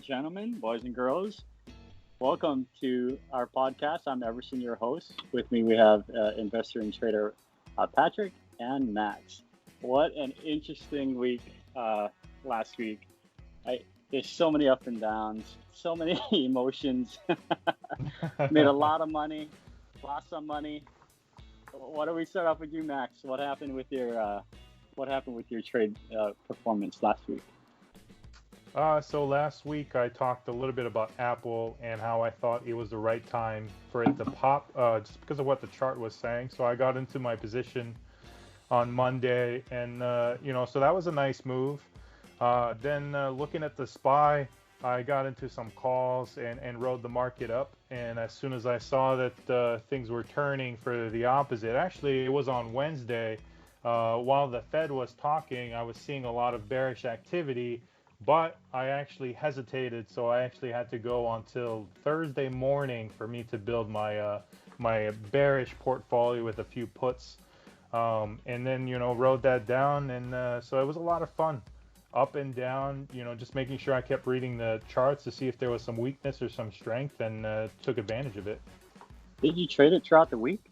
gentlemen, boys and girls, welcome to our podcast. I'm Everson, your host. With me, we have investor and trader Patrick and Max. What an interesting week last week. There's so many up and downs, so many emotions. Made a lot of money, lost some money. Why don't we start off with you, Max? What happened with your trade performance last week? So last week I talked a little bit about Apple and how I thought it was the right time for it to pop, just because of what the chart was saying. So I got into my position on Monday, and so that was a nice move. Then looking at the SPY, I got into some calls and rode the market up. And as soon as I saw that things were turning for the opposite, actually it was on Wednesday, while the Fed was talking, I was seeing a lot of bearish activity. But I actually hesitated, so I actually had to go until Thursday morning for me to build my my bearish portfolio with a few puts, and then rode that down, and so it was a lot of fun, up and down. Just making sure I kept reading the charts to see if there was some weakness or some strength, and took advantage of it. Did you trade it throughout the week?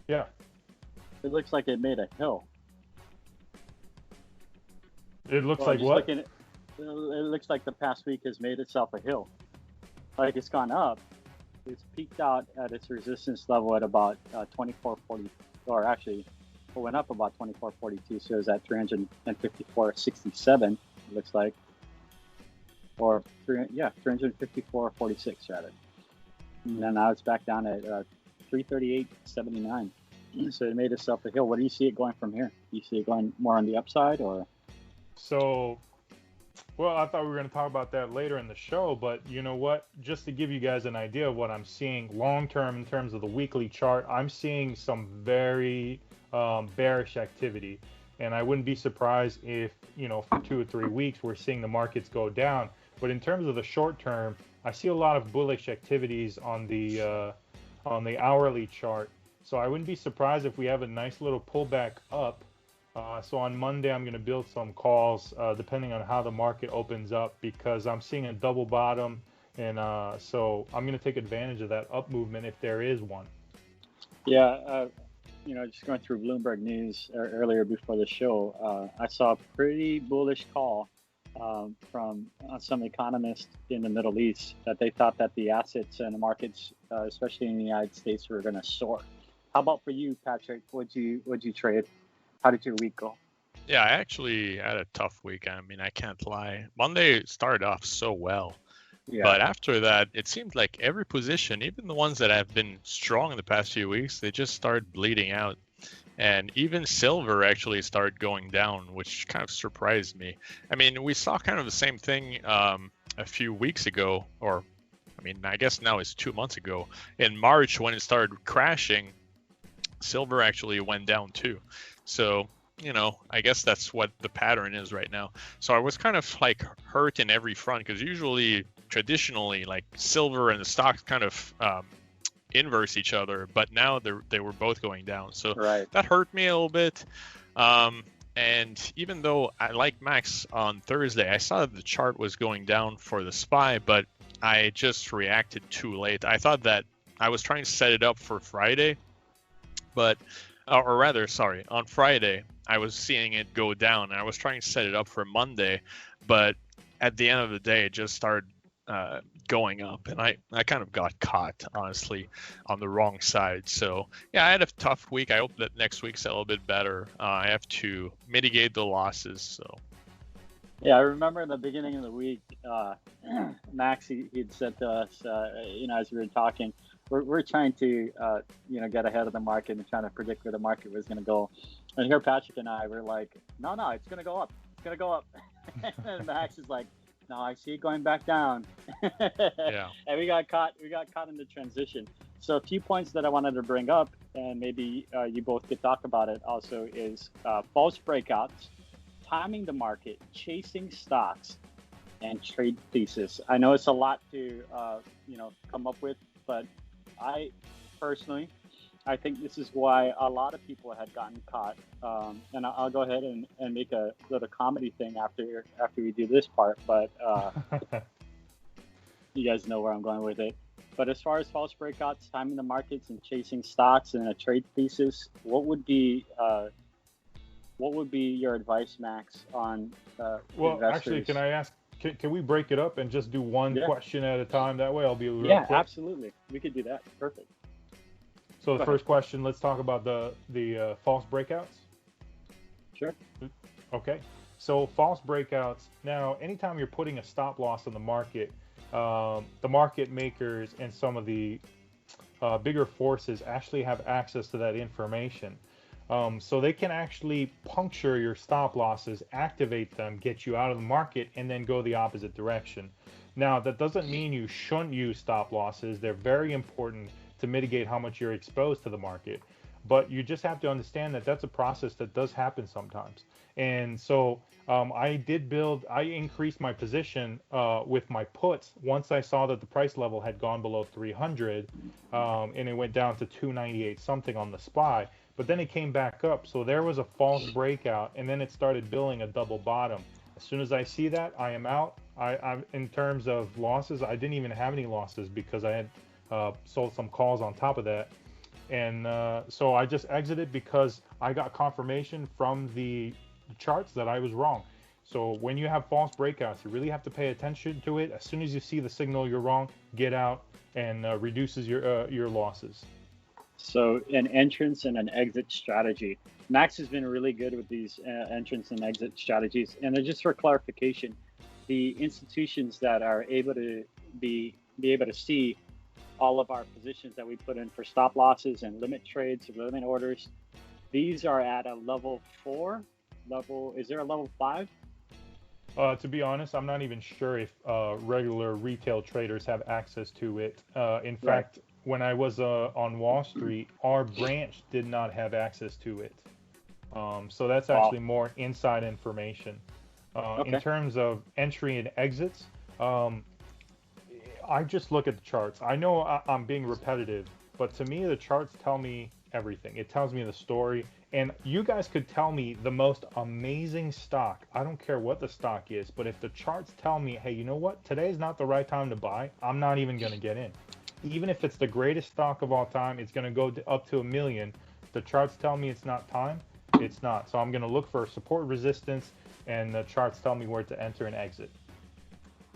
Yeah. It looks like it made a hill. It looks like what? It looks like the past week has made itself a hill. Like it's gone up. It's peaked out at its resistance level at about 24.40, or actually, it went up about 24.42. So it's at 354.67. It looks like, or 354.46 rather. And then now it's back down at 338.79. So it made itself a hill. What do you see it going from here? Do you see it going more on the upside, or? So, well, I thought we were going to talk about that later in the show, but you know what? Just to give you guys an idea of what I'm seeing long term in terms of the weekly chart, I'm seeing some very bearish activity. And I wouldn't be surprised if, for 2 or 3 weeks, we're seeing the markets go down. But in terms of the short term, I see a lot of bullish activities on the hourly chart. So I wouldn't be surprised if we have a nice little pullback up. So on Monday, I'm going to build some calls depending on how the market opens up, because I'm seeing a double bottom. And so I'm going to take advantage of that up movement if there is one. Yeah, just going through Bloomberg News earlier before the show, I saw a pretty bullish call from some economists in the Middle East that they thought that the assets and the markets, especially in the United States, were going to soar. How about for you, Patrick? What'd you trade? How did your week go? Yeah, I actually had a tough week. I mean, I can't lie. Monday started off so well. Yeah. But after that, it seemed like every position, even the ones that have been strong in the past few weeks, they just started bleeding out. And even silver actually started going down, which kind of surprised me. I mean, we saw kind of the same thing a few weeks ago, or I guess now it's 2 months ago. In March, when it started crashing, silver actually went down too. So, I guess that's what the pattern is right now. So I was kind of like hurt in every front, because traditionally, like silver and the stocks kind of inverse each other, but now they were both going down. So That hurt me a little bit. And even though I like Max on Thursday, I saw that the chart was going down for the SPY, but I just reacted too late. I thought that I was trying to set it up for Friday, but on Friday, I was seeing it go down, and I was trying to set it up for Monday, but at the end of the day, it just started going up, and I kind of got caught, honestly, on the wrong side. So, yeah, I had a tough week. I hope that next week's a little bit better. I have to mitigate the losses, so. Yeah, I remember in the beginning of the week, Max, he'd said to us, as we were talking, we're trying to, get ahead of the market and trying to predict where the market was going to go. And here, Patrick and I were like, no, it's going to go up. It's going to go up. And Max is like, no, I see it going back down. Yeah. And we got caught in the transition. So a few points that I wanted to bring up, and maybe you both could talk about it also, is false breakouts, timing the market, chasing stocks, and trade thesis. I know it's a lot to come up with, but I personally, I think this is why a lot of people had gotten caught. And I'll go ahead and make a little comedy thing after we do this part. But You guys know where I'm going with it. But as far as false breakouts, timing the markets, and chasing stocks and a trade thesis, what would be your advice, Max, on Well, actually, investors? can I ask? Can we break it up and just do one Yeah, question at a time? That way, I'll be real yeah, quick. absolutely. We could do that. Perfect. So Go the ahead. first question, let's talk about the false breakouts. Sure. Okay. So false breakouts. Now, anytime you're putting a stop loss on the market makers and some of the bigger forces actually have access to that information. So they can actually puncture your stop losses, activate them, get you out of the market, and then go the opposite direction. Now, that doesn't mean you shouldn't use stop losses. They're very important to mitigate how much you're exposed to the market. But you just have to understand that that's a process that does happen sometimes. And so I increased my position with my puts once I saw that the price level had gone below 300, and it went down to 298 something on the SPY. But then it came back up. So there was a false breakout, and then it started building a double bottom. As soon as I see that, I am out. I'm in terms of losses, I didn't even have any losses because I had sold some calls on top of that. And so I just exited because I got confirmation from the charts that I was wrong. So when you have false breakouts, you really have to pay attention to it. As soon as you see the signal you're wrong, get out, and reduces your losses. So an entrance and an exit strategy. Max has been really good with these entrance and exit strategies. And then just for clarification, the institutions that are able to be able to see all of our positions that we put in for stop losses and limit trades, limit orders, these are at a level 4. Is there a level 5? To be honest, I'm not even sure if regular retail traders have access to it. In Right. fact, when I was on Wall Street, our branch did not have access to it. So that's Wow. actually more inside information. In Okay. terms of entry and exits, I just look at the charts. I know I'm being repetitive, but to me, the charts tell me everything. It tells me the story. And you guys could tell me the most amazing stock. I don't care what the stock is, but if the charts tell me, hey, you know what? Today's not the right time to buy, I'm not even going to get in. Even if it's the greatest stock of all time, it's going to go up to 1 million. The charts tell me it's not time. It's not. So I'm going to look for support resistance, and the charts tell me where to enter and exit.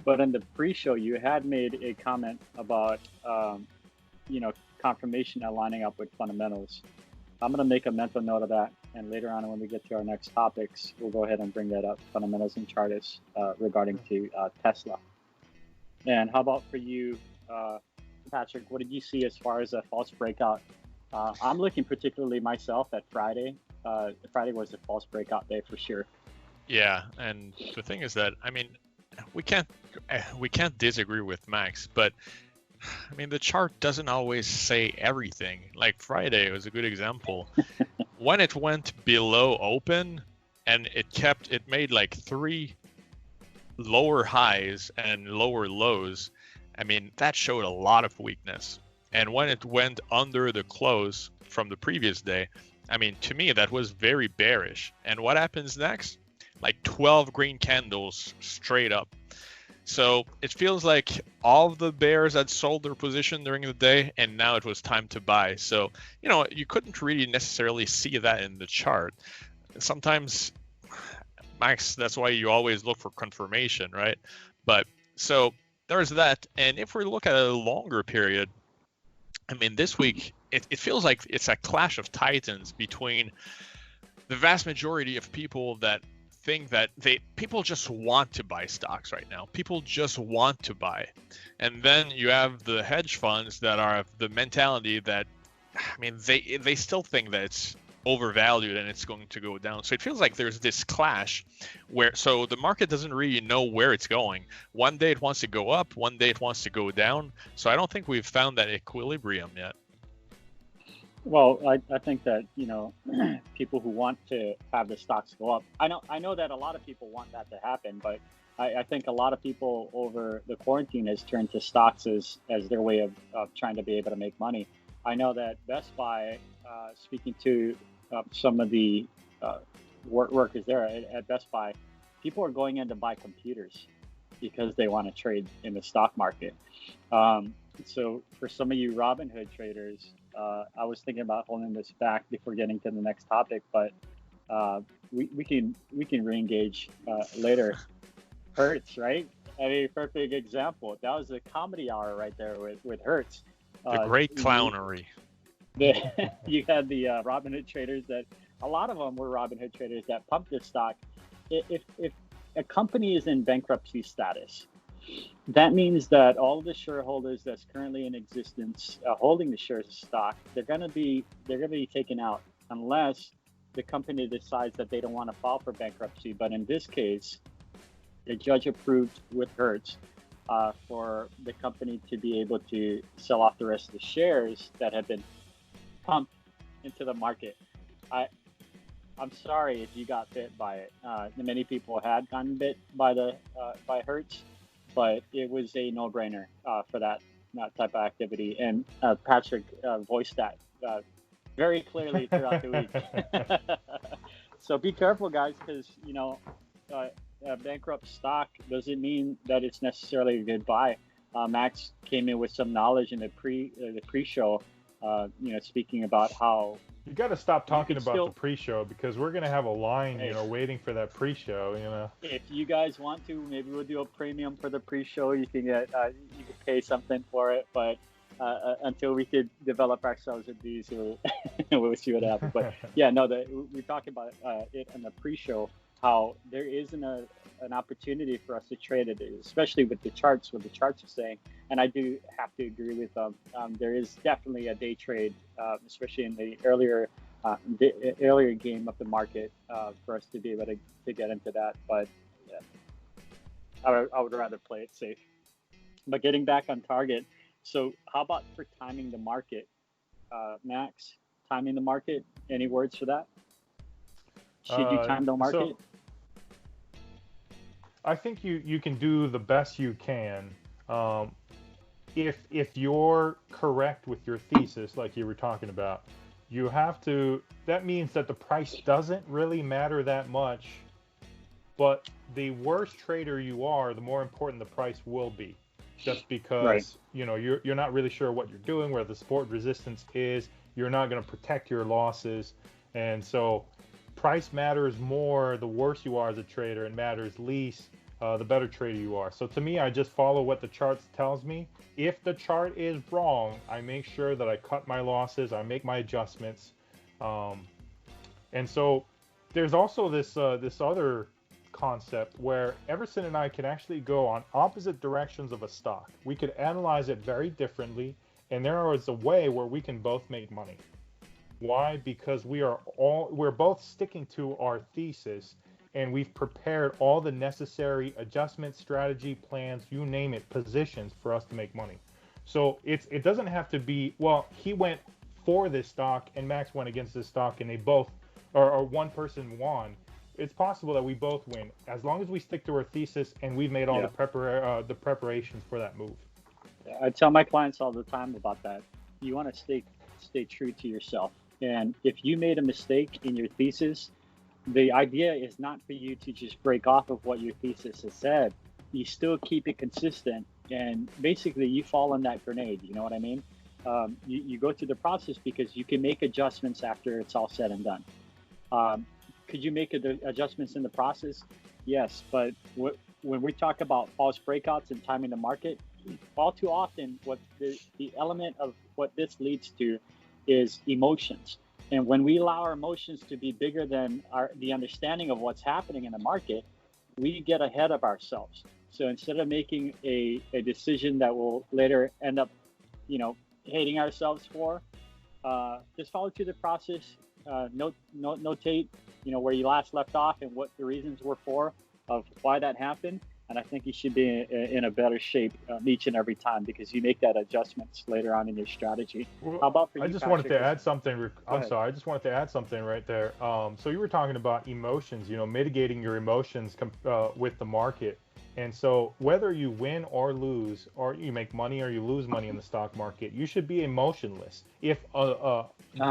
But in the pre-show, you had made a comment about, confirmation and lining up with fundamentals. I'm going to make a mental note of that. And later on, when we get to our next topics, we'll go ahead and bring that up, fundamentals and chartists regarding to Tesla. And how about for you, Patrick? What did you see as far as a false breakout? I'm looking particularly myself at Friday. Friday was a false breakout day for sure. Yeah, and the thing is that, I mean, we can't disagree with Max, but I mean, the chart doesn't always say everything. Like Friday was a good example. When it went below open and it made like 3 lower highs and lower lows, I mean, that showed a lot of weakness. And when it went under the close from the previous day, I mean, to me, that was very bearish. And what happens next? Like 12 green candles straight up. So it feels like all of the bears had sold their position during the day, and now it was time to buy. So, you couldn't really necessarily see that in the chart. Sometimes, Max, that's why you always look for confirmation, right? But so there's that. And if we look at a longer period, I mean, this week, it feels like it's a clash of titans between the vast majority of people that think that people just want to buy stocks right now. People just want to buy. And then you have the hedge funds that are of the mentality that, I mean, they still think that it's overvalued and it's going to go down. So it feels like there's this clash where so the market doesn't really know where it's going. One day it wants to go up, one day it wants to go down. So I don't think we've found that equilibrium yet. Well, I think that people who want to have the stocks go up. I know that a lot of people want that to happen, but I think a lot of people over the quarantine has turned to stocks as their way of trying to be able to make money. I know that Best Buy, speaking to some of the workers there at Best Buy, people are going in to buy computers. because they want to trade in the stock market. So for some of you Robinhood traders, I was thinking about holding this back before getting to the next topic, but we can re-engage later. Hertz, right? I mean, perfect example. That was a comedy hour right there with Hertz. The great clownery. You had the Robinhood traders that a lot of them were Robinhood traders that pumped this stock. If a company is in bankruptcy status, that means that all the shareholders that's currently in existence holding the shares of stock, they're gonna be taken out unless the company decides that they don't want to file for bankruptcy. But in this case, the judge approved with Hertz for the company to be able to sell off the rest of the shares that have been pumped into the market. I'm sorry if you got bit by it. Many people had gotten bit by by Hertz, but it was a no-brainer for that type of activity. And Patrick voiced that very clearly throughout the week. So be careful, guys, because bankrupt stock doesn't mean that it's necessarily a good buy. Max came in with some knowledge in the pre-show, speaking about how you got to stop talking about the pre-show, because we're going to have a line, waiting for that pre-show, If you guys want to, maybe we'll do a premium for the pre-show. You can get, you can pay something for it, but until we could develop ourselves with these, we'll see what happens. But yeah, no, we talked about it in the pre-show, how there isn't an opportunity for us to trade it, especially with the charts, what the charts are saying. And I do have to agree with them. There is definitely a day trade, especially in the earlier game of the market, for us to be able to get into that. But yeah, I would rather play it safe. But getting back on target, so how about for timing the market, Max? Timing the market, any words for that? Should you time the market? So I think you can do the best you can. If you're correct with your thesis, like you were talking about, you have to. That means that the price doesn't really matter that much. But the worse trader you are, the more important the price will be. Just because right. You're not really sure what you're doing, where the support resistance is. You're not going to protect your losses, and so price matters more the worse you are as a trader, and matters least the better trader you are. So to me, I just follow what the chart tells me. If the chart is wrong, I make sure that I cut my losses, I make my adjustments. And so there's also this other concept where Everson and I can actually go on opposite directions of a stock. We could analyze it very differently, and there is a way where we can both make money. Why? Because we're both sticking to our thesis, and we've prepared all the necessary adjustments, strategy, plans, you name it, positions for us to make money. So it doesn't have to be, well, he went for this stock and Max went against this stock, and they both, or one person won. It's possible that we both win, as long as we stick to our thesis and we've made all the preparations for that move. I tell my clients all the time about that. You want to stay true to yourself. And if you made a mistake in your thesis, the idea is not for you to just break off of what your thesis has said. You still keep it consistent, and basically you fall on that grenade. You know what I mean? You go through the process because you can make adjustments after it's all said and done. Could you make adjustments in the process? Yes, but when we talk about false breakouts and timing the market, all too often what the element of what this leads to is emotions. And when we allow our emotions to be bigger than the understanding of what's happening in the market, we get ahead of ourselves. So instead of making a decision that will later end up, hating ourselves for, just follow through the process. Notate, where you last left off and what the reasons were for of why that happened. And I think you should be in a better shape each and every time, because you make that adjustments later on in your strategy. Well, how about for you, I just Patrick? wanted to add something. I'm sorry. I just wanted to add something right there. So you were talking about emotions, mitigating your emotions with the market. And so whether you win or lose, or you make money or you lose money in the stock market, you should be emotionless. If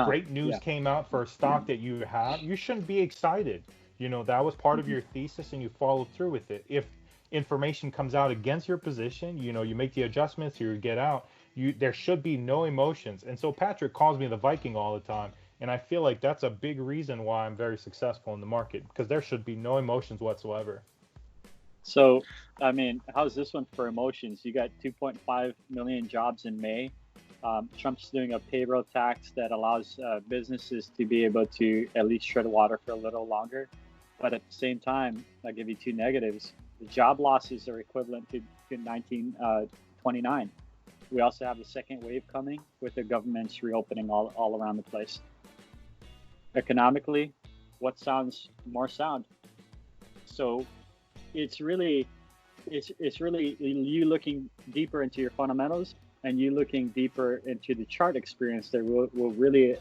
great news came out for a stock that you have, you shouldn't be excited. That was part of your thesis and you followed through with it. information comes out against your position, you make the adjustments, you get out. There should be no emotions. And so Patrick calls me the Viking all the time. And I feel like that's a big reason why I'm very successful in the market, because there should be no emotions whatsoever. So, I mean, how's this one for emotions? You got 2.5 million jobs in May. Trump's doing a payroll tax that allows businesses to be able to at least tread water for a little longer. But at the same time, I'll give you two negatives. The job losses are equivalent to 1929. We also have the second wave coming with the governments reopening all around the place. Economically, what sounds more sound? So it's really you looking deeper into your fundamentals and you looking deeper into the chart experience that will really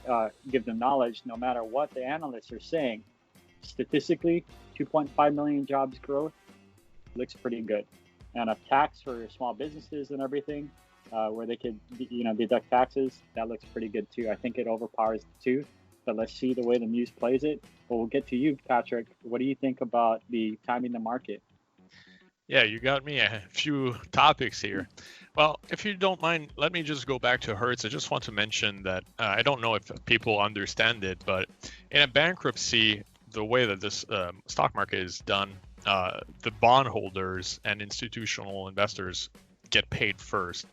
give them knowledge no matter what the analysts are saying. Statistically, 2.5 million jobs growth looks pretty good. And a tax for small businesses and everything, where they could deduct taxes, that looks pretty good too. I think it overpowers the two, but let's see the way the news plays it. But we'll get to you, Patrick. What do you think about the timing the market? Yeah, you got me a few topics here. Well, if you don't mind, let me just go back to Hertz. I just want to mention that I don't know if people understand it, but in a bankruptcy, the way that this stock market is done, the bondholders and institutional investors get paid first.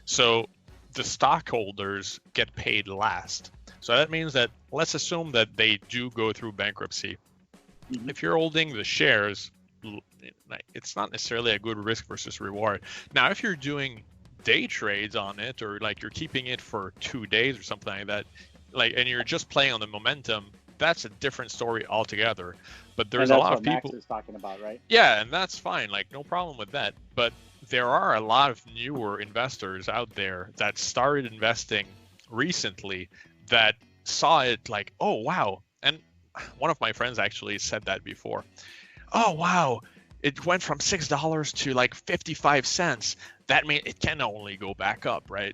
So the stockholders get paid last. So that means that let's assume that they do go through bankruptcy. Mm-hmm. If you're holding the shares, it's not necessarily a good risk versus reward. Now, if you're doing day trades on it, or like you're keeping it for 2 days or something like that, and you're just playing on the momentum, that's a different story altogether. But there's a lot of people Max is talking about, right? Yeah, and that's fine. Like, no problem with that. But there are a lot of newer investors out there that started investing recently that saw it like, oh, wow. And one of my friends actually said that before. Oh, wow, it went from $6 to like 55 cents. That means it can only go back up, right?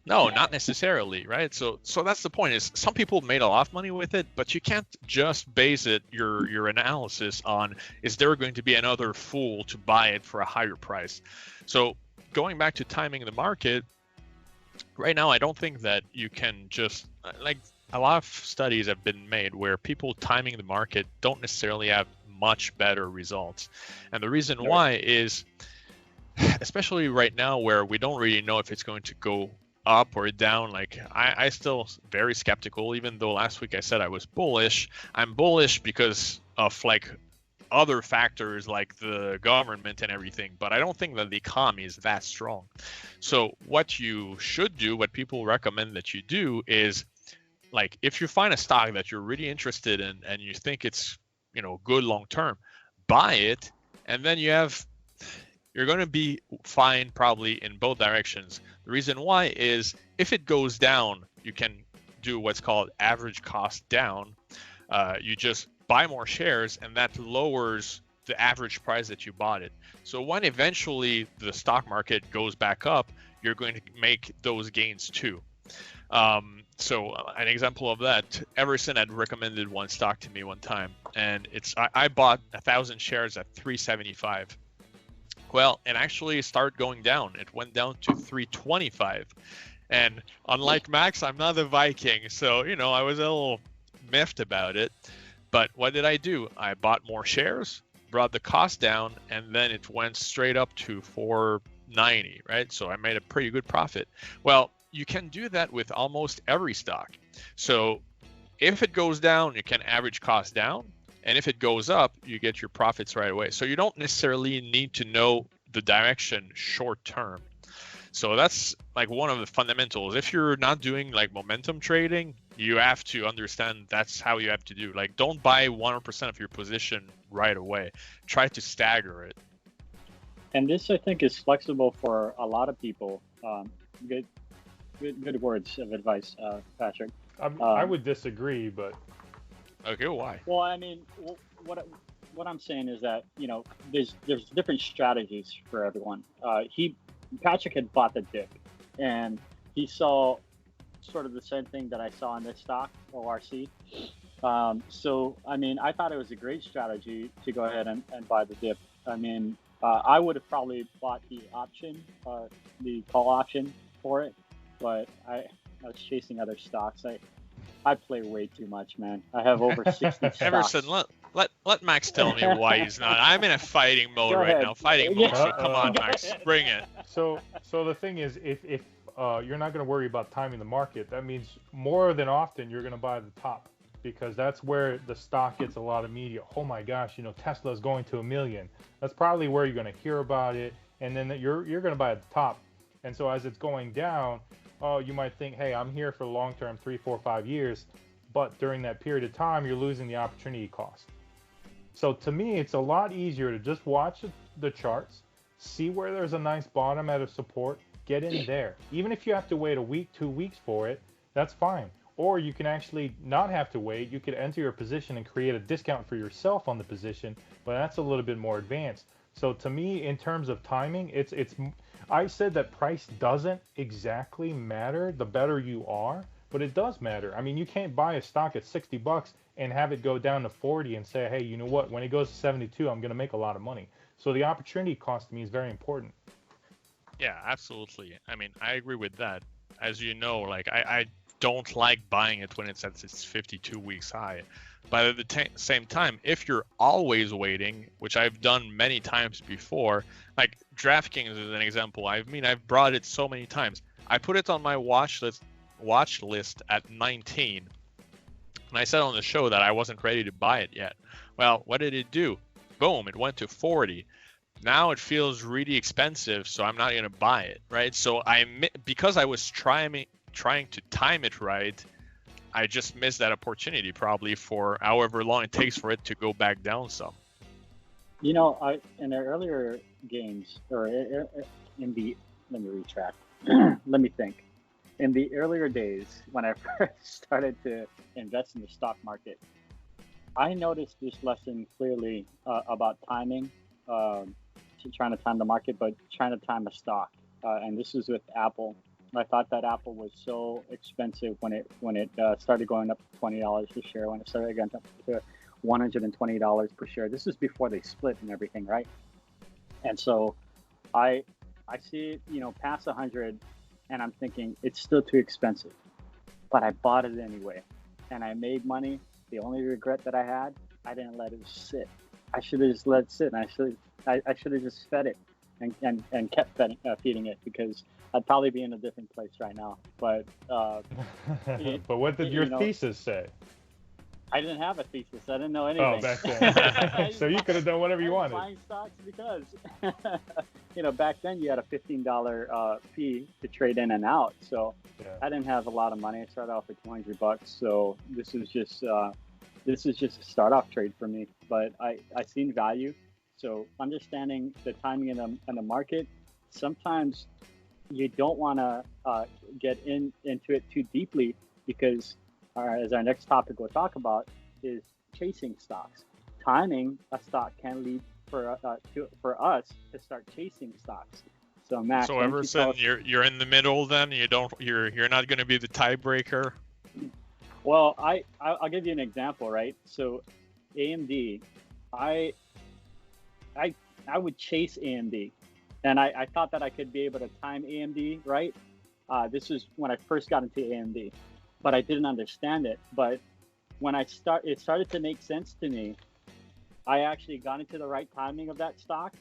No, not necessarily, right? So that's the point. Is some people made a lot of money with it, but you can't just base your analysis on, is there going to be another fool to buy it for a higher price? So going back to timing the market, right now I don't think that you can just, like, a lot of studies have been made where people timing the market don't necessarily have much better results. And the reason why is, especially right now where we don't really know if it's going to go up or down, like I still very skeptical, even though last week I said I was bullish. I'm bullish because of like other factors like the government and everything, but I don't think that the economy is that strong. So what you should do, what people recommend that you do is, like, if you find a stock that you're really interested in and you think it's, good long term, buy it, and then you're going to be fine probably in both directions. The reason why is, if it goes down, you can do what's called average cost down. You just buy more shares, and that lowers the average price that you bought it. So when eventually the stock market goes back up, you're going to make those gains too. So an example of that, Everson had recommended one stock to me one time, and I bought 1,000 shares at $375. Well, it actually started going down. It went down to $325. And unlike Max, I'm not a Viking, so I was a little miffed about it. But what did I do? I bought more shares, brought the cost down, and then it went straight up to $490, right? So I made a pretty good profit. Well, you can do that with almost every stock. So if it goes down, you can average cost down. And if it goes up, you get your profits right away. So you don't necessarily need to know the direction short term. So that's like one of the fundamentals. If you're not doing like momentum trading, you have to understand that's how you have to do. Like, don't buy 100% of your position right away. Try to stagger it. And this, I think, is flexible for a lot of people. Good words of advice, Patrick. I would disagree, but okay, why? Well, I mean, what I'm saying is that there's different strategies for everyone. Patrick had bought the dip, and he saw sort of the same thing that I saw in this stock, ORC. So I mean, I thought it was a great strategy to go ahead and buy the dip. I mean, I would have probably bought the option, the call option for it, but I was chasing other stocks. I play way too much, man. I have over 60 stocks. Emerson, let Max tell me why he's not. I'm in a fighting mode right now. Fighting mode. So come on, Max, bring it. So the thing is, if you're not going to worry about timing the market, that means more than often you're going to buy the top, because that's where the stock gets a lot of media. Oh my gosh, Tesla's going to 1 million. That's probably where you're going to hear about it, and then you're going to buy at the top. And so as it's going down, you might think, hey, I'm here for the long term, 3, 4, 5 years, but during that period of time, you're losing the opportunity cost. So to me, it's a lot easier to just watch the charts, see where there's a nice bottom at a support, get in there. Even if you have to wait a week, 2 weeks for it, that's fine. Or you can actually not have to wait. You could enter your position and create a discount for yourself on the position, but that's a little bit more advanced. So to me, in terms of timing, I said that price doesn't exactly matter the better you are, but it does matter. I mean, you can't buy a stock at $60 and have it go down to 40 and say, hey, you know what? When it goes to 72, I'm going to make a lot of money. So the opportunity cost to me is very important. Yeah, absolutely. I mean, I agree with that. As you know, like I don't like buying it when it's at its 52 weeks high. But at the same time, if you're always waiting, which I've done many times before, like DraftKings is an example. I've brought it so many times. I put it on my watch list at 19. And I said on the show that I wasn't ready to buy it yet. Well, what did it do? Boom, it went to 40. Now it feels really expensive, so I'm not going to buy it, right? So because I was trying to time it right, I just missed that opportunity probably for however long it takes for it to go back down some. In the earlier games, or let me retract. Let me think. In the earlier days, when I first started to invest in the stock market, I noticed this lesson clearly about timing, trying to time the market, but trying to time a stock. And this was with Apple. I thought that Apple was so expensive when it started going up to $20 per share, when it started going up to $120 per share. This is before they split and everything, right? And so I see it, past 100, and I'm thinking it's still too expensive, but I bought it anyway, and I made money. The only regret that I had, I didn't let it sit. I should have just let it sit, and I should have just fed it and kept feeding it, because I'd probably be in a different place right now. But but what did your thesis say? I didn't have a thesis. I didn't know anything. Oh, back then. So you could have done whatever you wanted. Buying stocks because, back then you had a $15 fee to trade in and out. So yeah. I didn't have a lot of money. I started off with $200. So this is just a start-off trade for me. But I seen value. So understanding the timing in the market, sometimes you don't want to get into it too deeply, because as our next topic we'll talk about is chasing stocks. Timing a stock can lead for us to start chasing stocks. So Max, so Emerson, you're in the middle then. You're not going to be the tiebreaker. Well, I'll give you an example, right? So AMD, I would chase AMD, and I thought that I could be able to time AMD, right? This was when I first got into AMD, but I didn't understand it. But when it started to make sense to me, I actually got into the right timing of that stock,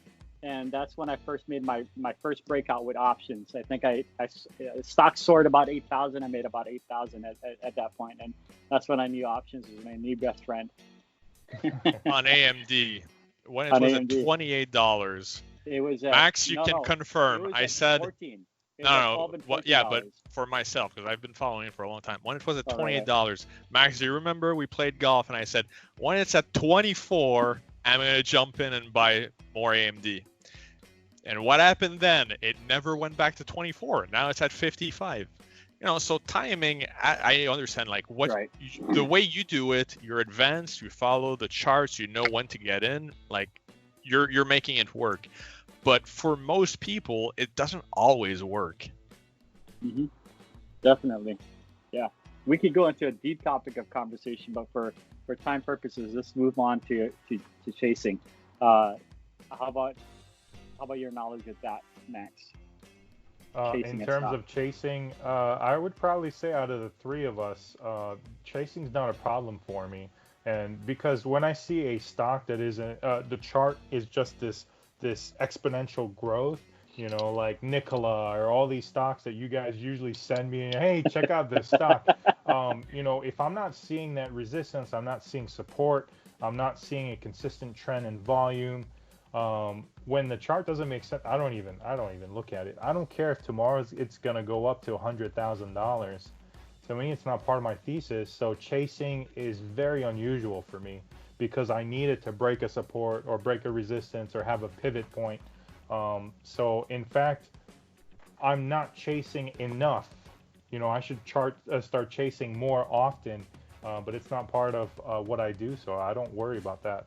and that's when I first made my first breakout with options. I think I stock soared about 8,000. I made about 8,000 at that point, and that's when I knew options was my new best friend. On AMD, when it was at $28. It was Max. You can confirm. I said 14. No. Yeah, but for myself, because I've been following it for a long time. When it was at $28, Max, do you remember we played golf and I said, when it's at 24, I'm going to jump in and buy more AMD. And what happened then? It never went back to 24. Now it's at 55. So timing, I understand, like the way you do it, you're advanced, you follow the charts, you know when to get in, like you're making it work. But for most people, it doesn't always work. Mm-hmm. Definitely. Yeah. We could go into a deep topic of conversation, but for time purposes, let's move on to chasing. How about your knowledge of that, Max? In terms of chasing, I would probably say out of the three of us, chasing's not a problem for me. And because when I see a stock that isn't, the chart is just this exponential growth, like Nikola or all these stocks that you guys usually send me, hey, check out this stock. If I'm not seeing that resistance, I'm not seeing support, I'm not seeing a consistent trend in volume. When the chart doesn't make sense, I don't even look at it. I don't care if tomorrow it's gonna go up to $100,000. To me, it's not part of my thesis. So chasing is very unusual for me because I need it to break a support or break a resistance or have a pivot point. So in fact, I'm not chasing enough. I should start chasing more often, but it's not part of what I do, so I don't worry about that.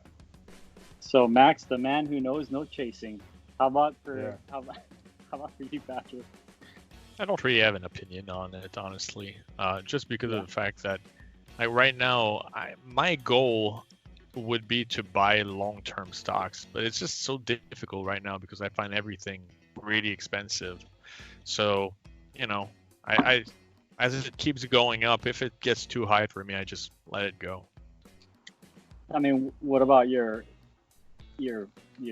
So Max, the man who knows no chasing. How about for you, Patrick? I don't really have an opinion on it, honestly. Just because of the fact that, right now, my goal would be to buy long-term stocks, but it's just so difficult right now because I find everything really expensive. So, I as it keeps going up, if it gets too high for me, I just let it go. I mean, what about your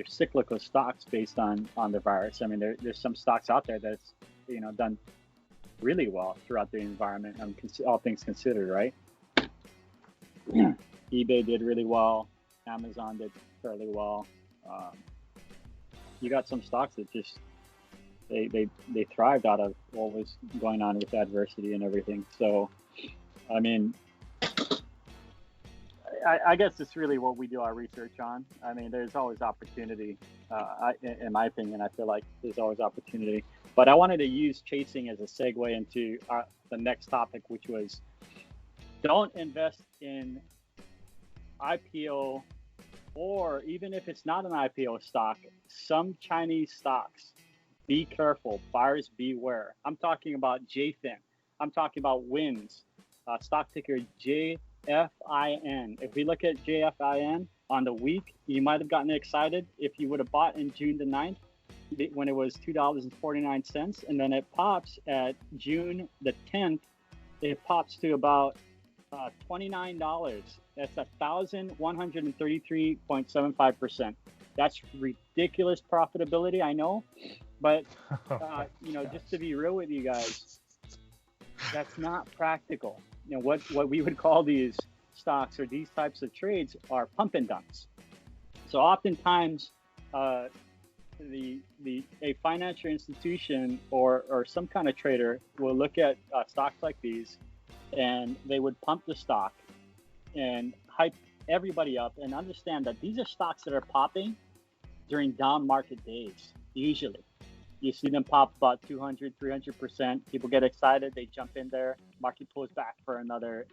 cyclical stocks based on the virus? I mean, there's some stocks out there that's done really well throughout the environment. All things considered, right? eBay did really well. Amazon did fairly well. You got some stocks that just they thrived out of what was going on with adversity and everything. So, I mean, I guess it's really what we do our research on. I mean, there's always opportunity. In my opinion, I feel like there's always opportunity. But I wanted to use chasing as a segue into the next topic, which was don't invest in IPO, or even if it's not an IPO stock, some Chinese stocks. Be careful. Buyers beware. I'm talking about JFIN. I'm talking about WINS. Stock ticker JFIN. If we look at JFIN on the week, you might have gotten excited if you would have bought in June the 9th when it was $2.49, and then it pops at June the 10th. It pops to about $29. That's 1,133.75%. That's ridiculous profitability, I know, but just to be real with you guys, that's not practical. What we would call these stocks or these types of trades are pump and dumps. So oftentimes, a financial institution or some kind of trader will look at stocks like these, and they would pump the stock and hype everybody up, and understand that these are stocks that are popping during down market days. Usually you see them pop about 200, 300%. People get excited, they jump in there, market pulls back for another,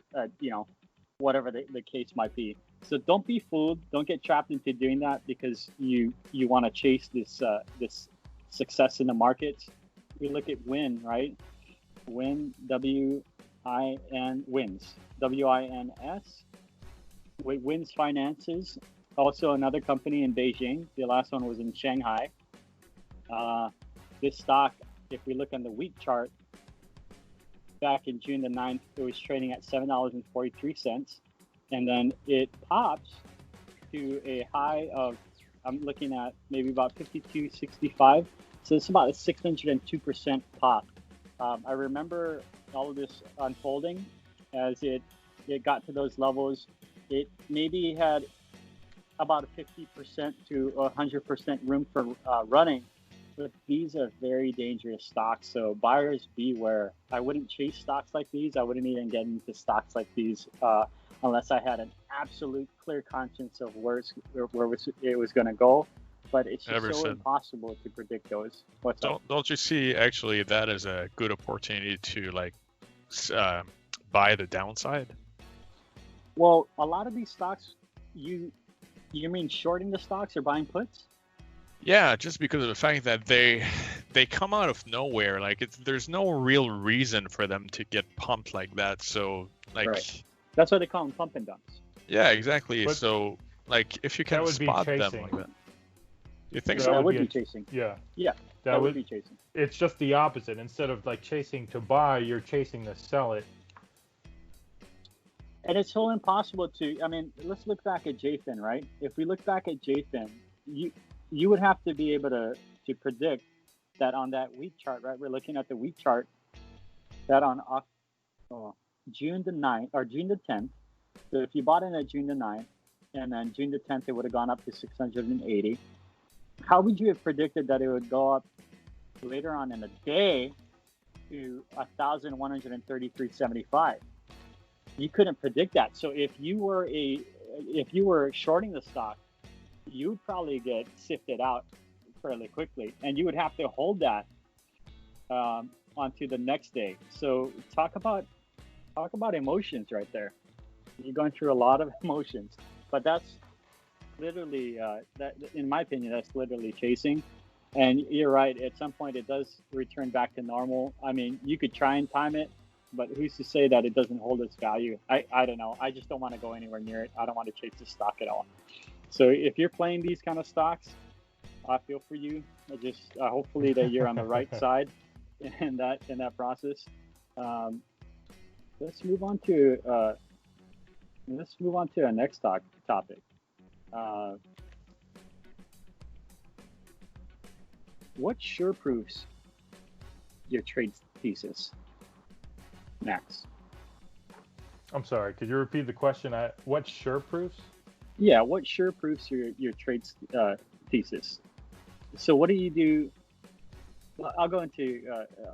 whatever the case might be. So don't be fooled. Don't get trapped into doing that because you want to chase this success in the markets. We look at WIN, right? WIN, W-I-N, WINS, W-I-N-S. WINS Finances, also another company in Beijing. The last one was in Shanghai. This stock, if we look on the week chart, back in June the 9th, it was trading at $7.43. And then it pops to a high of, I'm looking at maybe about 52.65. So it's about a 602% pop. I remember all of this unfolding as it got to those levels. It maybe had about a 50% to 100% room for running. But these are very dangerous stocks, so buyers beware. I wouldn't chase stocks like these. I wouldn't even get into stocks like these unless I had an absolute clear conscience of where it was going to go. But it's just so impossible to predict those. Don't you see actually that as a good opportunity to buy the downside? Well, a lot of these stocks, you mean shorting the stocks or buying puts? Yeah, just because of the fact that they come out of nowhere. There's no real reason for them to get pumped like that. So right. That's why they call them pump and dumps. Yeah, exactly. But so if you can spot them like that. You think That so? would be chasing. Yeah. Yeah, that would be chasing. It's just the opposite. Instead of like chasing to buy, you're chasing to sell it. And it's so impossible to. I mean, let's look back at JFIN, right? If we look back at JFIN, you would have to be able to predict that on that week chart, right? We're looking at the week chart that on June the 9th or June the 10th. So if you bought in at June the 9th and then June the 10th, it would have gone up to 680. How would you have predicted that it would go up later on in the day to 1,133.75? You couldn't predict that. So if you were shorting the stock, you would probably get sifted out fairly quickly, and you would have to hold that onto the next day. So talk about emotions right there. You're going through a lot of emotions, but that's literally that, in my opinion, that's literally chasing. And you're right. At some point, it does return back to normal. I mean, you could try and time it, but who's to say that it doesn't hold its value? I don't know. I just don't want to go anywhere near it. I don't want to chase the stock at all. So if you're playing these kind of stocks, I feel for you. Just hopefully that you're on the right side in that process. Let's move on to our next topic. What sure proofs your trade thesis, Max? I'm sorry. Could you repeat the question? What sure proofs? Yeah, what sure proofs your trade thesis? So what do you do? I'll go into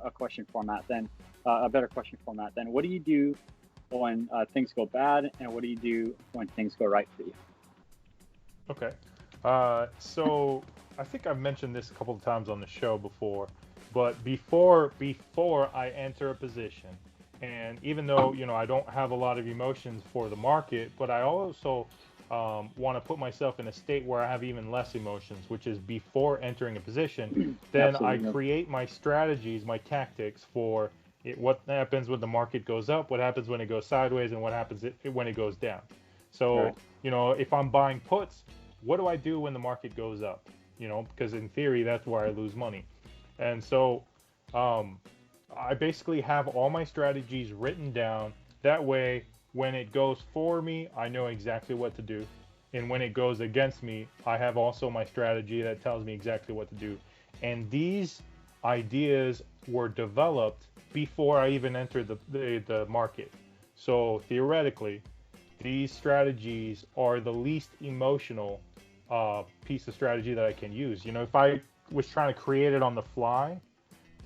a question format then, a better question format then. What do you do when things go bad, and what do you do when things go right for you? Okay. So I think I've mentioned this a couple of times on the show before, but before I enter a position, and even though I don't have a lot of emotions for the market, but I also want to put myself in a state where I have even less emotions, which is before entering a position. Then I create my strategies, my tactics for what happens when the market goes up, what happens when it goes sideways, and what happens when it goes down. So, if I'm buying puts, what do I do when the market goes up? Because in theory, that's where I lose money. And so I basically have all my strategies written down. That way, when it goes for me, I know exactly what to do. And when it goes against me, I have also my strategy that tells me exactly what to do. And these ideas were developed before I even entered the market. So theoretically, these strategies are the least emotional piece of strategy that I can use. If I was trying to create it on the fly,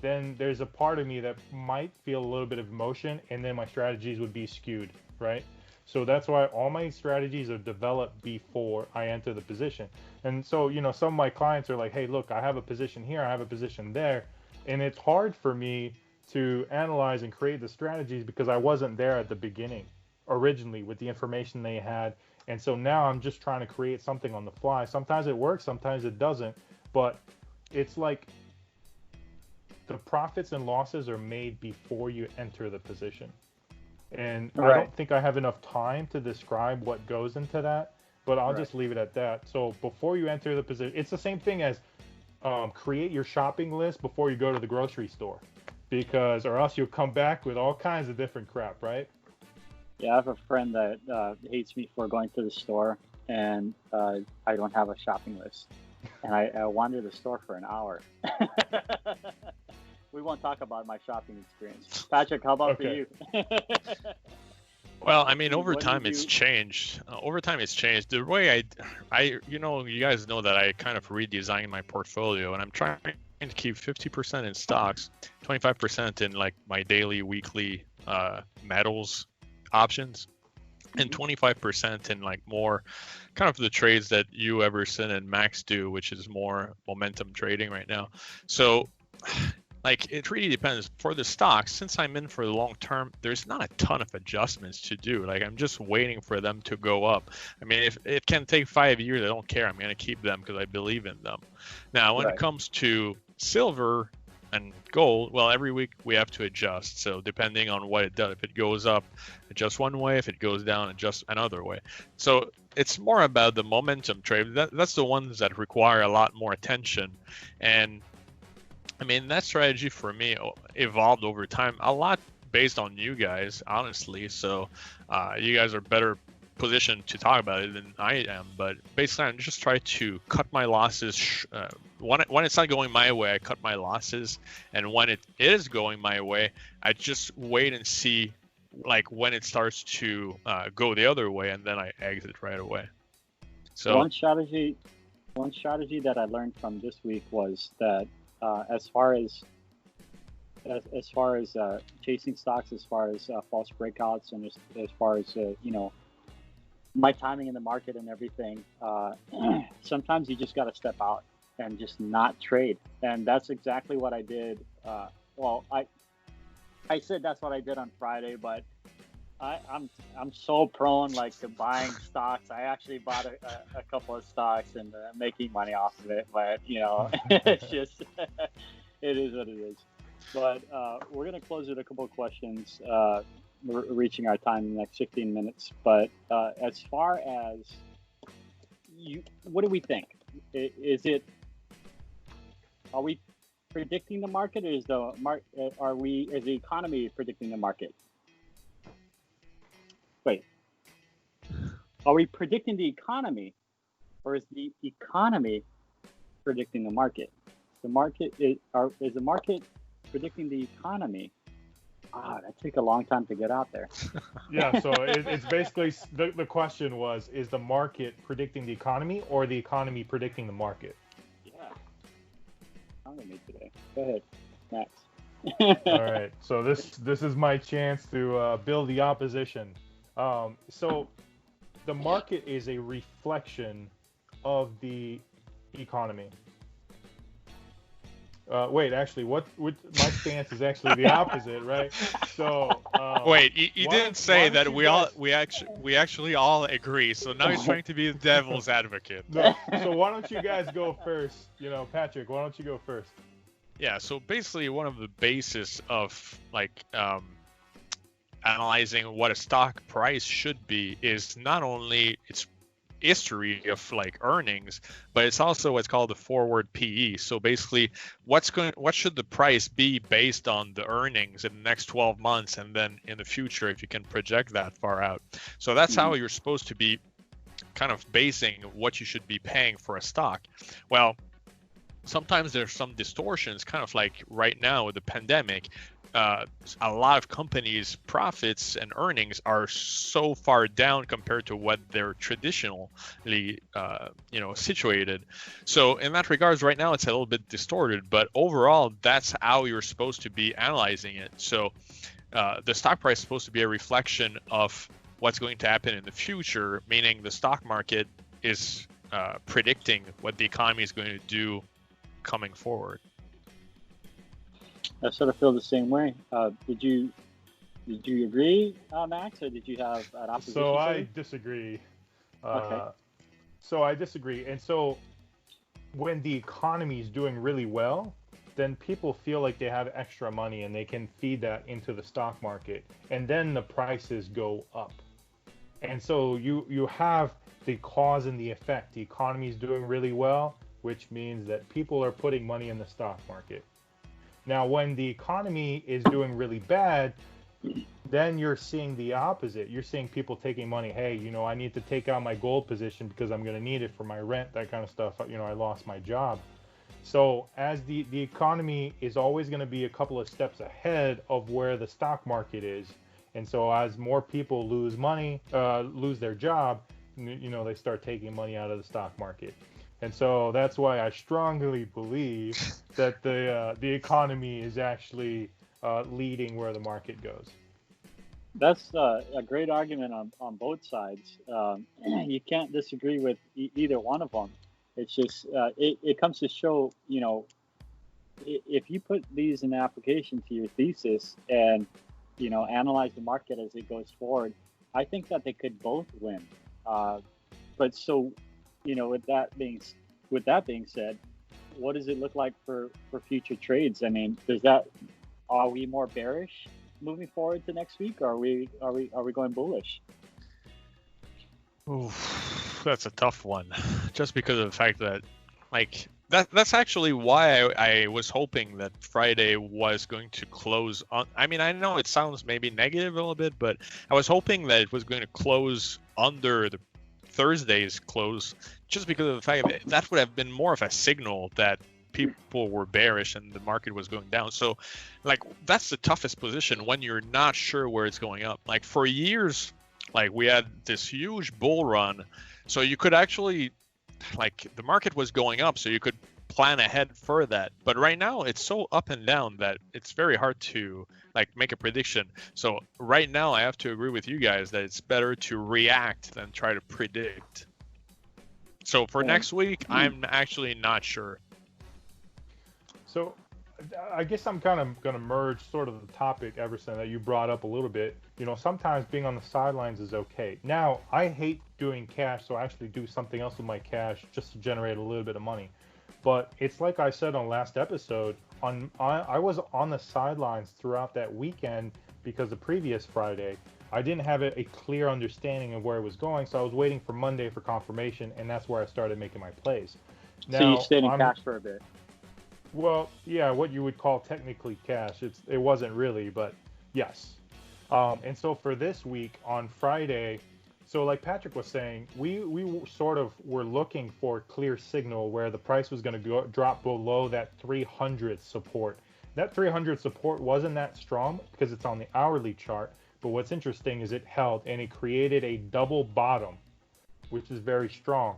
then there's a part of me that might feel a little bit of emotion, and then my strategies would be skewed, right? So that's why all my strategies are developed before I enter the position. And so, some of my clients are like, hey, look, I have a position here, I have a position there. And it's hard for me to analyze and create the strategies because I wasn't there at the beginning originally with the information they had. And so now I'm just trying to create something on the fly. Sometimes it works, sometimes it doesn't. But it's like the profits and losses are made before you enter the position. And I don't think I have enough time to describe what goes into that, but I'll just leave it at that. So before you enter the position, it's the same thing as create your shopping list before you go to the grocery store, or else you'll come back with all kinds of different crap, right? Yeah, I have a friend that hates me for going to the store, and I don't have a shopping list. And I wander the store for an hour. We won't talk about my shopping experience. Patrick, how about for you? Well, I mean, over time it's changed. The way you guys know that I kind of redesigned my portfolio, and I'm trying to keep 50% in stocks, 25% in like my daily, weekly metals options, and 25% in like more kind of the trades that you, Everson, and Max do, which is more momentum trading right now. So like it really depends. For the stocks, since I'm in for the long term, there's not a ton of adjustments to do. Like I'm just waiting for them to go up. I mean, if it can take 5 years, I don't care. I'm going to keep them because I believe in them. Now, when it comes to silver, And gold, well, every week we have to adjust. So depending on what it does, if it goes up, adjust one way. If it goes down, adjust another way. So it's more about the momentum trade. That's the ones that require a lot more attention. And I mean, that strategy for me evolved over time, a lot based on you guys, honestly. So you guys are better positioned to talk about it than I am. But basically, I just try to cut my losses. When it's not going my way, I cut my losses. And when it is going my way, I just wait and see like when it starts to go the other way, and then I exit right away. So one strategy that I learned from this week was that as far as chasing stocks, as far as false breakouts, and as far as my timing in the market and everything, sometimes you just got to step out and just not trade, and that's exactly what I did. I said that's what I did on Friday, but I'm so prone to buying stocks. I actually bought a couple of stocks and making money off of it, but it's just it is what it is. But we're gonna close with a couple of questions. We're reaching our time in the next 15 minutes. But as far as what do we think? Are we predicting the market, or is the economy predicting the market? Wait, are we predicting the economy, or is the economy predicting the market? Is the market predicting the economy? That took a long time to get out there. Yeah, so it's basically the question was: is the market predicting the economy, or the economy predicting the market? Yeah, I'm gonna make today. Go ahead, Max. All right, so this is my chance to build the opposition. So the market is a reflection of the economy. Wait, actually, what my stance is actually the opposite, right? So wait, you didn't say that we actually all agree. So now he's trying to be the devil's advocate. No, so why don't you guys go first? Patrick, why don't you go first? Yeah. So basically, one of the basis of analyzing what a stock price should be is not only its history of earnings, but it's also what's called the forward PE. So basically, what should the price be based on the earnings in the next 12 months, and then in the future, if you can project that far out. So that's how you're supposed to be kind of basing what you should be paying for a stock. Well, sometimes there's some distortions, kind of like right now with the pandemic. A lot of companies' profits and earnings are so far down compared to what they're traditionally, situated. So in that regards, right now it's a little bit distorted, but overall, that's how you're supposed to be analyzing it. So the stock price is supposed to be a reflection of what's going to happen in the future, meaning the stock market is predicting what the economy is going to do coming forward. I sort of feel the same way. Did you agree, Max, or did you have an opposition? So I disagree. Okay. So I disagree. And so when the economy is doing really well, then people feel like they have extra money and they can feed that into the stock market, and then the prices go up. And so you have the cause and the effect. The economy is doing really well, which means that people are putting money in the stock market. Now, when the economy is doing really bad, then you're seeing the opposite. You're seeing people taking money. Hey, I need to take out my gold position because I'm going to need it for my rent, that kind of stuff. I lost my job. So as the economy is always going to be a couple of steps ahead of where the stock market is. And so as more people lose money, lose their job, they start taking money out of the stock market. And so that's why I strongly believe that the economy is actually leading where the market goes. That's a great argument on both sides. You can't disagree with either one of them. It's just it comes to show, if you put these in application to your thesis and analyze the market as it goes forward, I think that they could both win. But so. With that being said, what does it look like for future trades? I mean, are we more bearish moving forward to next week, or are we going bullish? Oof, that's a tough one, just because of the fact that, like, that's actually why I was hoping that Friday was going to close on. I mean, I know it sounds maybe negative a little bit, but I was hoping that it was going to close under the Thursday's close, just because of the fact that that would have been more of a signal that people were bearish and the market was going down. So, like, that's the toughest position when you're not sure where it's going up. Like, for years, like, we had this huge bull run, so you could actually, like, the market was going up, so you could plan ahead for that. But right now it's so up and down that it's very hard to, like, make a prediction. So right now I have to agree with you guys that it's better to react than try to predict. So for next week, I'm actually not sure. So I guess I'm kind of going to merge sort of the topic, Everson, that you brought up a little bit. You know, sometimes being on the sidelines is okay. Now, I hate doing cash, so I actually do something else with my cash just to generate a little bit of money. But it's like I said on last episode, I was on the sidelines throughout that weekend because the previous Friday, I didn't have a clear understanding of where it was going, so I was waiting for Monday for confirmation, and that's where I started making my plays. Now, so you stayed in cash for a bit. Well, yeah, what you would call technically cash. It wasn't really, but yes. And so for this week on Friday, so like Patrick was saying, we sort of were looking for a clear signal where the price was going to drop below that 300 support. That 300 support wasn't that strong because it's on the hourly chart, but what's interesting is it held and it created a double bottom, which is very strong.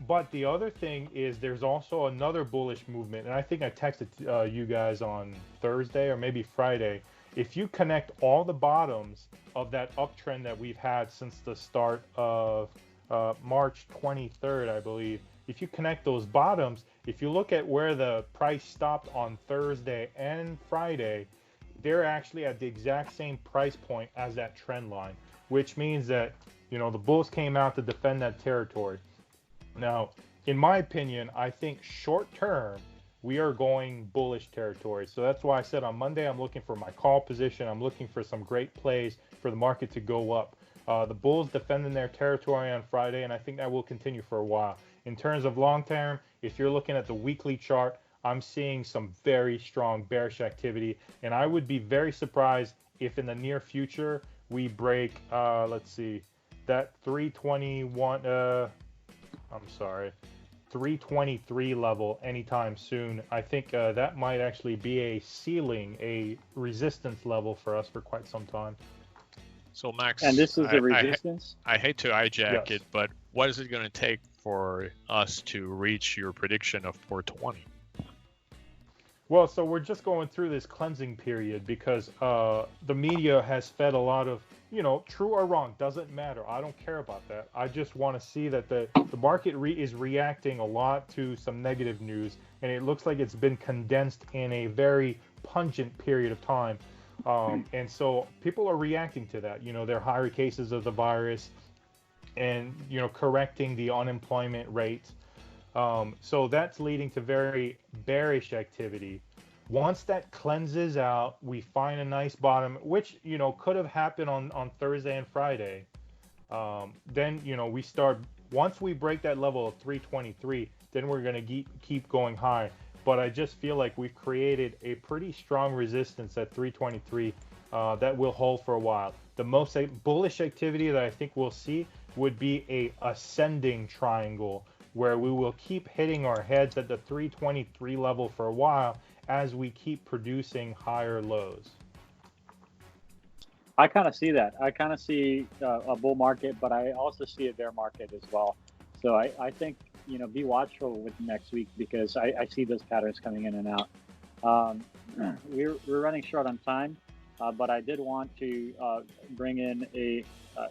But the other thing is there's also another bullish movement, and I think I texted you guys on Thursday or maybe Friday. If you connect all the bottoms of that uptrend that we've had since the start of March 23rd, I believe, if you connect those bottoms, if you look at where the price stopped on Thursday and Friday, they're actually at the exact same price point as that trend line, which means that, you know, the bulls came out to defend that territory. Now, in my opinion, I think short term, we are going bullish territory. So that's why I said on Monday, I'm looking for my call position. I'm looking for some great plays for the market to go up. The bulls defending their territory on Friday, and I think that will continue for a while. In terms of long term, if you're looking at the weekly chart, I'm seeing some very strong bearish activity, and I would be very surprised if in the near future we break, let's see, that 323 level anytime soon. I think that might actually be a ceiling, a resistance level for us for quite some time. So Max, and this is a resistance? I hate to hijack it, but what is it going to take for us to reach your prediction of 420? Well, so we're just going through this cleansing period because the media has fed a lot of, you know, true or wrong, doesn't matter. I don't care about that. I just want to see that the market is reacting a lot to some negative news, and it looks like it's been condensed in a very pungent period of time. And so people are reacting to that. You know, there are higher cases of the virus and, you know, correcting the unemployment rate. So that's leading to very bearish activity. Once that cleanses out, we find a nice bottom, which, you know, could have happened on Thursday and Friday. Then, you know, we start, once we break that level of 323, then we're going to keep going high. But I just feel like we've created a pretty strong resistance at 323 that will hold for a while. The most bullish activity that I think we'll see would be a ascending triangle, where we will keep hitting our heads at the 323 level for a while as we keep producing higher lows. I kind of see that. I kind of see a bull market, but I also see a bear market as well. So I think, you know, be watchful with next week because I see those patterns coming in and out. We're running short on time, but I did want to bring in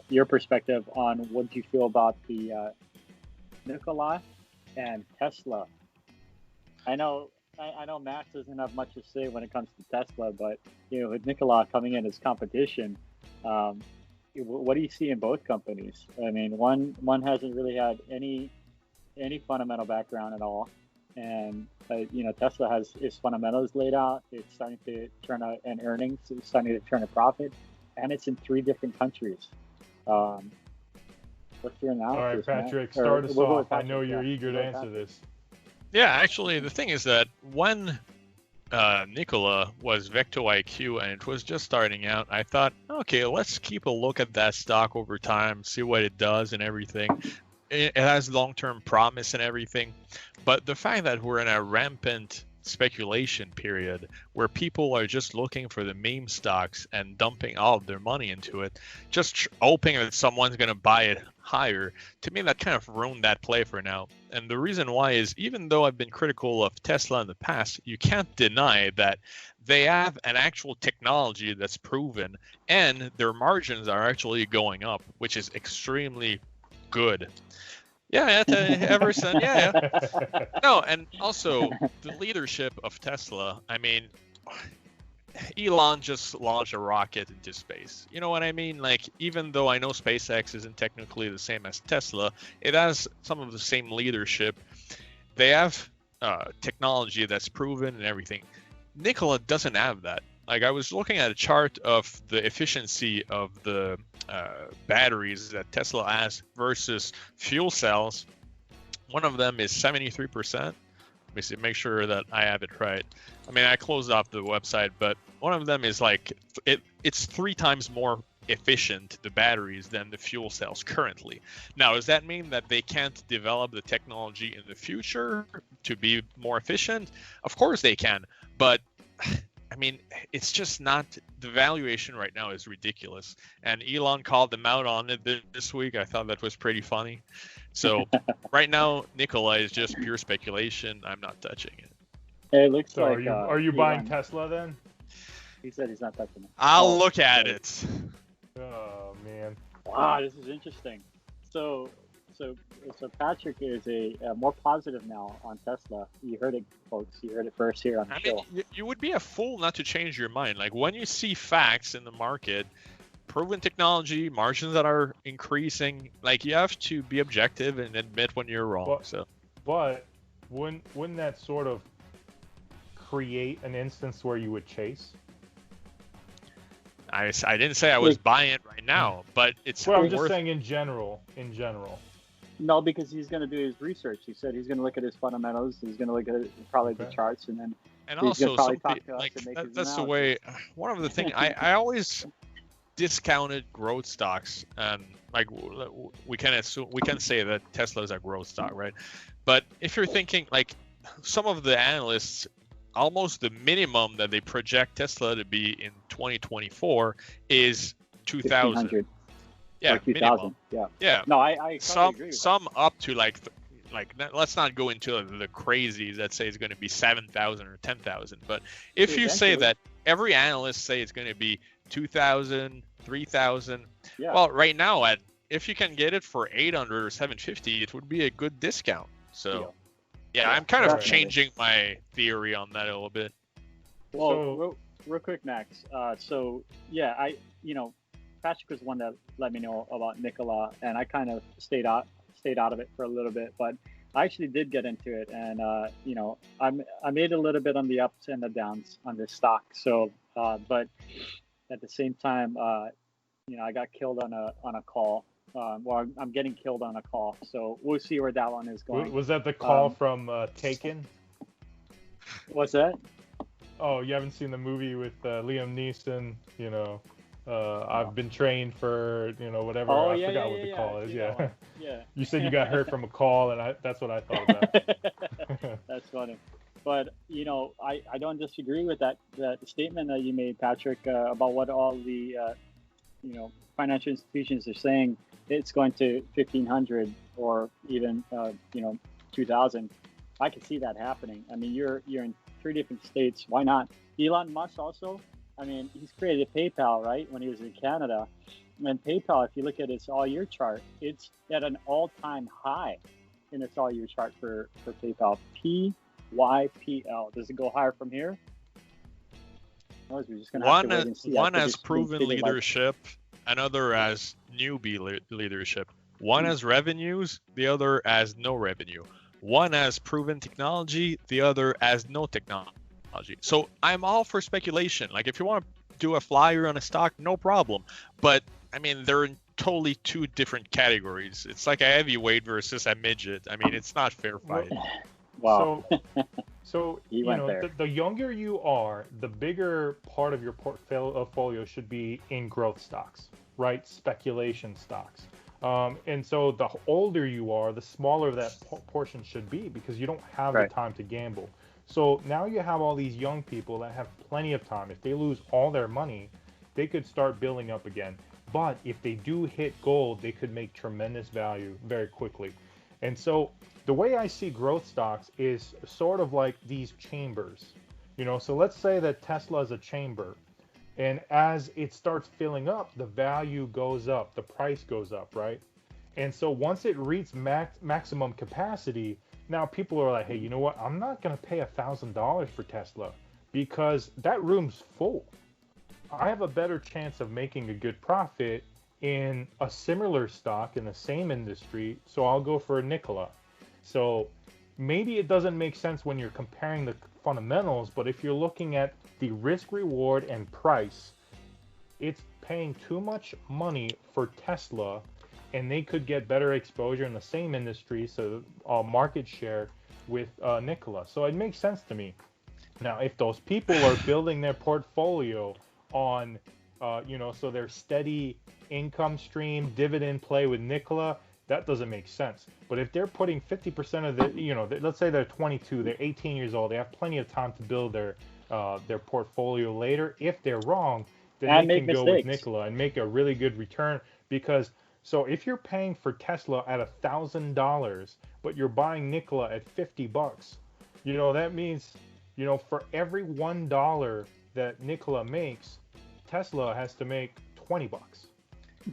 your perspective on what you feel about the Nikola and Tesla. I know Max doesn't have much to say when it comes to Tesla, but, you know, with Nikola coming in as competition, what do you see in both companies? I mean, one hasn't really had any fundamental background at all, and Tesla has its fundamentals laid out. It's starting to turn out an earnings. It's starting to turn a profit, and it's in 3 different countries. What's your analysis? All right, Patrick, man? start us We'll off. I know you're eager to answer this. Yeah, actually, the thing is that when Nikola was Vecto IQ and it was just starting out, I thought, okay, let's keep a look at that stock over time, see what it does and everything. It has long-term promise and everything, but the fact that we're in a rampant speculation period where people are just looking for the meme stocks and dumping all of their money into it, just hoping that someone's going to buy it higher, to me that kind of ruined that play for now. And the reason why is, even though I've been critical of Tesla in the past, you can't deny that they have an actual technology that's proven and their margins are actually going up, which is extremely good. Yeah, Everson, yeah. No, and also the leadership of Tesla. I mean, Elon just launched a rocket into space. You know what I mean? Like, even though I know SpaceX isn't technically the same as Tesla, it has some of the same leadership. They have technology that's proven and everything. Nikola doesn't have that. Like, I was looking at a chart of the efficiency of the batteries that Tesla has versus fuel cells. One of them is 73%. Let me see, make sure that I have it right. I mean, I closed off the website, but one of them is like, it's 3 times more efficient, the batteries, than the fuel cells currently. Now, does that mean that they can't develop the technology in the future to be more efficient? Of course they can, but I mean, it's just not, the valuation right now is ridiculous. And Elon called them out on it this week. I thought that was pretty funny. So right now, Nikola is just pure speculation. I'm not touching it. It looks So like. are you buying Tesla then? He said he's not touching it. I'll look at it. Oh man. Wow, this is interesting. So Patrick is a more positive now on Tesla. You heard it, folks. You heard it first here on the show. Mean, you would be a fool not to change your mind. Like, when you see facts in the market, proven technology, margins that are increasing, like, you have to be objective and admit when you're wrong. But wouldn't that sort of create an instance where you would chase? I didn't say I was buying it right now, but it's well, I'm just saying in general. No, because he's going to do his research. He said he's going to look at his fundamentals. He's going to look at probably the charts, and then and he's also going to probably talk to us like and make his that's the analysis. way. One of the things I always discounted growth stocks, and like we can say that Tesla's a growth stock, right? But if you're thinking, like, some of the analysts, almost the minimum that they project Tesla to be in 2024 is 2,000. Yeah, 2,000. Yeah. No, I totally agree with some up to like let's not go into the crazies that say it's going to be 7,000 or 10,000. But if you say that every analyst say it's going to be 2,000, 3,000, well, right now if you can get it for 800 or 750, it would be a good discount. So yeah, I'm kind of changing my theory on that a little bit. Well, real quick, Max. Patrick was the one that let me know about Nikola, and I kind of stayed out of it for a little bit, but I actually did get into it, and I made a little bit on the ups and the downs on this stock. So, but at the same time, I got killed on a call. I'm getting killed on a call, so we'll see where that one is going. Was that the call from Taken? What's that? Oh, you haven't seen the movie with Liam Neeson? I've been trained for whatever. Oh, I forgot what the call is. Yeah. You said you got hurt from a call, and that's what I thought about. That's funny. But I don't disagree with that statement that you made, Patrick, about what all the financial institutions are saying. It's going to 1,500 or even 2,000. I can see that happening. I mean, you're in 3 different states. Why not? Elon Musk also. I mean, he's created PayPal, right, when he was in Canada. And PayPal, if you look at its all-year chart, it's at an all-time high in its all-year chart for PayPal. PYPL. Does it go higher from here? We're just gonna have to wait and see. One has proven leadership, another has newbie leadership. One has revenues, the other has no revenue. One as proven technology, the other as no technology. So I'm all for speculation. Like if you want to do a flyer on a stock, no problem. But I mean, they're in totally two different categories. It's like a heavyweight versus a midget. I mean, it's not fair fight. Wow. So He you went know, there. the younger you are, the bigger part of your portfolio should be in growth stocks, right? Speculation stocks. And so the older you are, the smaller that portion should be because you don't have the Right. time to gamble. So now you have all these young people that have plenty of time. If they lose all their money, they could start building up again. But if they do hit gold, they could make tremendous value very quickly. And so the way I see growth stocks is sort of like these chambers. You know, so let's say that Tesla is a chamber, and as it starts filling up, the value goes up, the price goes up, right? And so once it reaches maximum capacity, now people are like, hey, you know what? I'm not going to pay $1,000 for Tesla because that room's full. I have a better chance of making a good profit in a similar stock in the same industry, so I'll go for a Nikola. So maybe it doesn't make sense when you're comparing the fundamentals, but if you're looking at the risk reward and price, it's paying too much money for Tesla, and they could get better exposure in the same industry, so market share with Nikola. So it makes sense to me. Now, if those people are building their portfolio on, so their steady income stream, dividend play with Nikola, that doesn't make sense. But if they're putting 50% of the, let's say they're 22, they're 18 years old, they have plenty of time to build their portfolio later. If they're wrong, then And they make can go with mistakes. Nikola and make a really good return because. So if you're paying for Tesla at $1,000, but you're buying Nikola at $50, that means, for every $1 that Nikola makes, Tesla has to make $20.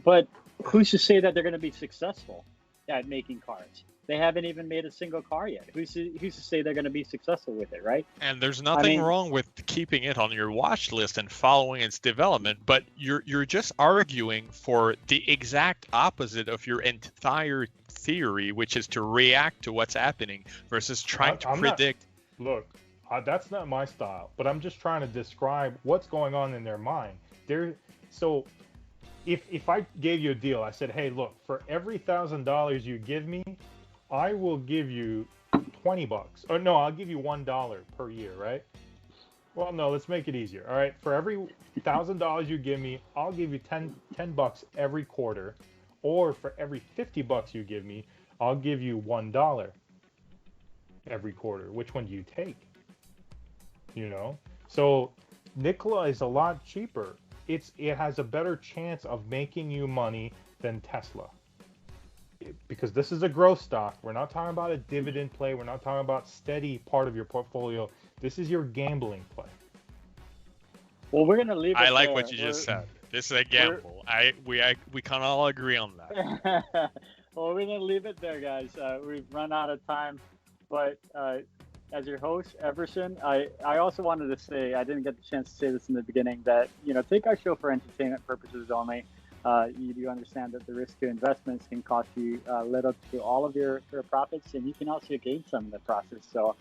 But who's to say that they're going to be successful at making cars? They haven't even made a single car yet. Who's to say they're going to be successful with it, right? And there's nothing wrong with keeping it on your watch list and following its development, but you're just arguing for the exact opposite of your entire theory, which is to react to what's happening versus trying to predict. That's not my style, but I'm just trying to describe what's going on in their mind. So if I gave you a deal, I said, hey, look, for every $1,000 you give me, I will give you $20. Or no, I'll give you $1 per year, right? Well, no, let's make it easier. All right, for every $1,000 you give me, I'll give you $10 every quarter, or for every $50 you give me, I'll give you $1 every quarter. Which one do you take? So Nikola is a lot cheaper. It has a better chance of making you money than Tesla. Because this is a growth stock. We're not talking about a dividend play. We're not talking about steady part of your portfolio. This is your gambling play. Well, we're going to leave it I like there. what you just said. This is a gamble. We can all agree on that. Well, we're going to leave it there, guys. We've run out of time. But as your host, Everson, I also wanted to say, I didn't get the chance to say this in the beginning, that, take our show for entertainment purposes only. You do understand that the risk to investments can cost you little to all of your profits, and you can also gain some in the process. So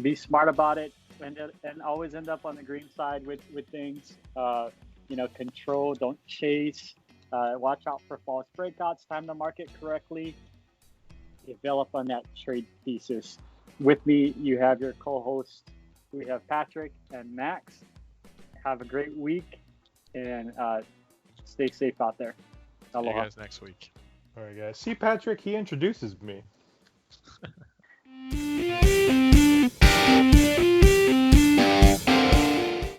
be smart about it, and always end up on the green side with things. Control, don't chase. Watch out for false breakouts. Time the market correctly. Develop on that trade thesis. With me, you have your co-host. We have Patrick and Max. Have a great week, and stay safe out there. Aloha. See you guys next week. All right, guys. See, Patrick, he introduces me.